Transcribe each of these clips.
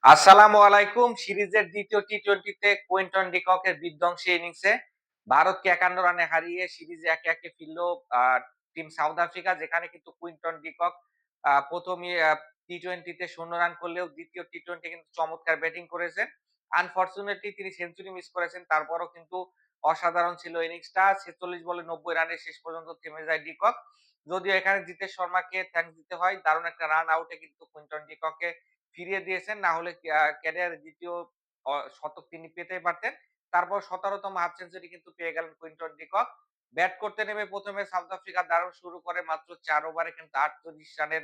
আসসালামু আলাইকুম। সিরিজের দ্বিতীয় টি-টোয়েন্টিতে কুইন্টন ডিককের বিধ্বংসী ইনিংসে ভারতকে ৫১ রানে হারিয়ে সিরিজে একে ফিরল আ টিম সাউথ আফ্রিকা। যেখানে কিন্তু কুইন্টন ডিকক ১ম টি-টোয়েন্টিতে ০ রান করলেও দ্বিতীয় টি-টোয়েন্টি কিন্তু চমৎকার ব্যাটিং করেছেন। আনফরচুনেটলি তিনি সেঞ্চুরি মিস করেছেন। তারপরও কিন্তু অসাধারণ ছিল ইনিংসটা। ৪৬ বলে ৯০ রানে শেষ পর্যন্ত থেমে যায় ডিকক। যদিও এখানে জিতেশ শর্মাকে থ্যাংকস দিতে হয়। দারুণ একটা রান আউটে কিন্তু কুইন্টন ডিককে ফিরিয়ে দিয়েছেন। না হলে ক্যারিয়ারের ২য় শতক তিনি পেতেই পারতেন। তারপর ১৭তম হাফ সেঞ্চুরি কিন্তু পেয়ে গেলেন কুইন্টন ডিকক। ব্যাট করতে নেমে ১ম এ সাউথ আফ্রিকা দারুণ শুরু করে মাত্র ৪ ওভারে কিন্তু ৩৮ রানের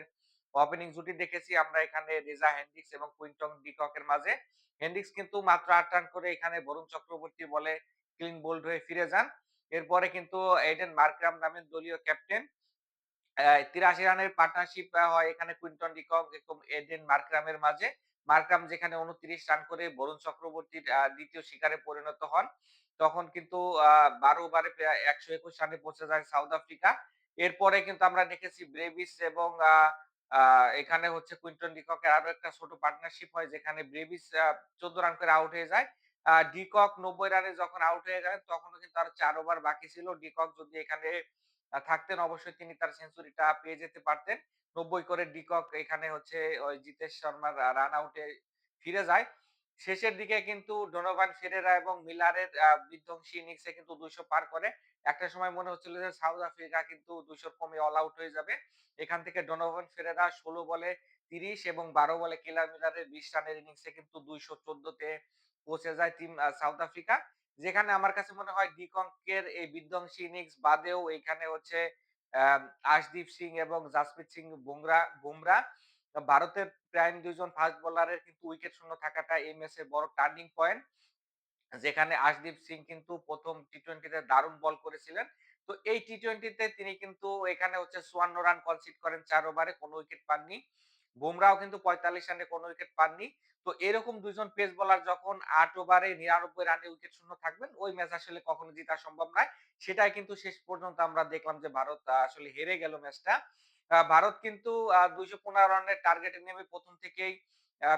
ওপেনিং জুটি দেখেছি আমরা এখানে রেজা হেন্ড্রিক্স এবং কুইন্টন ডিককের মাঝে। হেন্ড্রিক্স কিন্তু মাত্র ৮ রান করে এখানে বরুণ চক্রবর্তী বলে ক্লিন বোল্ড হয়ে ফিরে যান। এরপরে কিন্তু এইডেন মার্করাম নামের দলীয় ক্যাপ্টেন ৮৩ রানের পার্টনারশিপ হয় এখানে কুইন্টন ডিকক এবং এডেন মার্করামের মাঝে। মার্করাম যেখানে ২৯ রান করে বরুণ চক্রবর্তীর ২য় শিকারে পরিণত হন। তখন কিন্তু ১২ ওভারে প্রায় ১২১ রানে পৌঁছে যায় সাউথ আফ্রিকা। এরপরে কিন্তু আমরা দেখেছি ব্রেভিস এবং আ আ এখানে হচ্ছে কুইন্টন ডিককের আরো একটা ছোট পার্টনারশিপ হয় যেখানে ব্রেভিস ১৪ রান করে আউট হয়ে যায়। ডিকক ৯০ রানে যখন আউট হয়ে গেলেন তখনও কিন্তু আরো ৪ ওভার বাকি ছিল। ডিকক যদি এখানে থাকতেন অবশ্যই তিনি তার সেঞ্চুরিটা পেয়ে যেতে পারতেন। ৯০ করে ডিকক এখানে হচ্ছে ওই জিতেশ শর্মার রান আউটে ফিরে যায়। শেষের দিকে কিন্তু ডোনোভান ফেরেরা এবং মিলারের বিধ্বংসী ইনিংসে কিন্তু ২০০ পার করে। একটা সময় মনে হচ্ছিল যে সাউথ আফ্রিকা কিন্তু ২০০ র কমে অল আউট হয়ে যাবে। এখান থেকে ডোনোভান ফেরেরা ১৬ বলে ৩০ এবং ১২ বলে কেলার মিলারের ২০ রানের ইনিংসে কিন্তু ২১৪ তে পৌঁছে যায় টিম সাউথ আফ্রিকা। যেখানে আমার কাছে মনে হয় ডিকংকের এই বিধ্বংসী ইনিংস বাদেও এখানে হচ্ছে আশদীপ সিং এবং জাসপ্রীত সিং বুমরা ভারতের প্রাইম ২ জন ফাস্ট বোলারের কিন্তু উইকেট শূন্য থাকাটা এই ম্যাচের বড় টার্নিং পয়েন্ট। যেখানে আশদীপ সিং কিন্তু ১ম টি-টোয়েন্টিতে দারুণ বল করেছিলেন। তো এই টি-টোয়েন্টিতে তিনি কিন্তু এখানে হচ্ছে ৫৪ রান কনসিড করেন ৪ ওভারে, কোন উইকেট পাননি। বুমরাও কিন্তু ৪৫ রানে কোন উইকেট পাননি। তো এরকম ২ জন পেস বোলার যখন ৮ ওভারে ৯৯ রানে উইকেট শূন্য থাকবেন, ওই ম্যাচ আসলে কখনো জিতা সম্ভব নয়। সেটাই কিন্তু শেষ পর্যন্ত আমরা দেখলাম যে ভারত আসলে হেরে গেল ম্যাচটা। ভারত কিন্তু ২১৫ রানের টার্গেটে নেমে ১ম থেকেই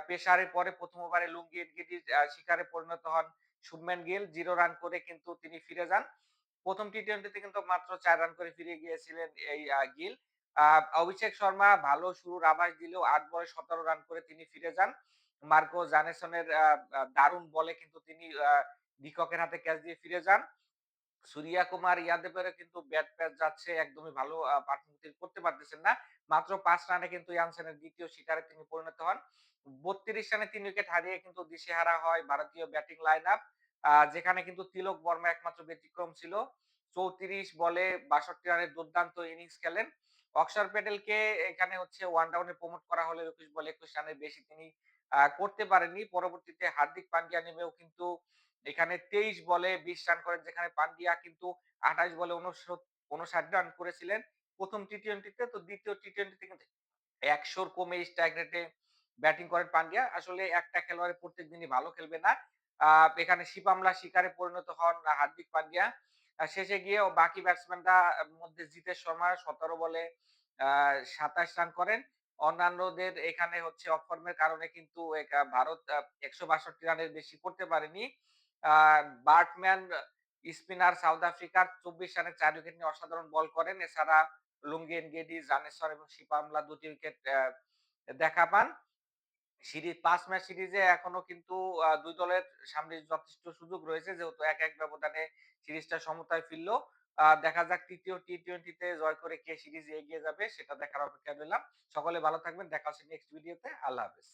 পেসারের পরে ১ম ওভারে লুঙ্গি এনগিডির শিকারে পরিণত হন শুভমান গিল 0 রান করে কিন্তু তিনি ফিরে যান। ১ম টি-টোয়েন্টিতে কিন্তু মাত্র ৪ রান করে ফিরে গিয়েছিলেন এই গিল। আ অভিষেক শর্মা ভালো শুরুর আভাস দিলেও ৮ বলে ১৭ রান করে তিনি ফিরে যান। মার্কো জানেসনের আ আ দারুণ বলে কিন্তু তিনি ডিককের হাতে ক্যাচ দিয়ে ফিরে যান। সুরিয়া কুমার ইয়াদবেরও কিন্তু ব্যাট প্যাচ যাচ্ছে একদমই ভালো পারফরম্যান্স করতে পারতেছেন না। মাত্র ৫ রানে কিন্তু ইয়ানসেনের ২য় শিকারে তিনি পরিণত হন। ৩২ রানে ৩ উইকেট হারিয়ে কিন্তু দিশেহারা হয় ভারতীয় ব্যাটিং লাইন আপ। যেখানে কিন্তু তিলক বর্মা একমাত্র ব্যতিক্রম ছিল। ৩৪ বলে ৬২ রানের দুর্দান্ত ইনিংস খেলেন। অক্ষর প্যাটেলকে এখানে হচ্ছে ওয়ান ডাউনে প্রমোট করা হলে ২১ বলে ২১ রানের বেশি তিনি করতে পারেননি। পরবর্তীতে হার্দিক পান্ডিয়া নেমেও কিন্তু এখানে ২৩ বলে ২০ রান করেন যেখানে পান্ডিয়া কিন্তু ২৮ বলে ৫৯ রান করেছিলেন ১ম টি-টোয়েন্টিতে। তো ২য় টি-টোয়েন্টিতে কিন্তু ১০০ র কমে স্ট্রাইক রেটে ব্যাটিং করেন পান্ডিয়া। আসলে একটা খেলোয়াড় প্রত্যেকদিনই ভালো খেলবে না। আ এখানে শিপামলা শিকারে পরিণত হন হার্দিক পান্ডিয়া। শেষে গিয়েও বাকি ব্যাটসম্যানরা মধ্যে জিতেশ শর্মা ১৭ বলে আ ২৭ রান করেন। অন্যান্যদের এখানে হচ্ছে অফ ফর্মের কারণে কিন্তু ভারত ১৬২ রানের বেশি করতে পারেনি। আ বার্টম্যান স্পিনার সাউথ আফ্রিকার ২৪ রানে ৪ উইকেট নিয়ে অসাধারণ বল করেন। এছাড়া লুঙ্গি এনগেডি, জানেশ্বর এবং শিপামলা ২ টি উইকেট দেখা পান। ৫ ম্যাচ সিরিজে এখনো কিন্তু ২ দলের সামনে যথেষ্ট সুযোগ রয়েছে। যেহেতু ১-১ ব্যবধানে সিরিজটা সমতায় ফিরল। দেখা যাক ৩য় টি-টোয়েন্টি তে জয় করে কে সিরিজে এগিয়ে যাবে সেটা দেখার অপেক্ষায় রইলাম। সকলে ভালো থাকবেন। দেখা হচ্ছে নেক্সট ভিডিওতে। আল্লাহ হাফেজ।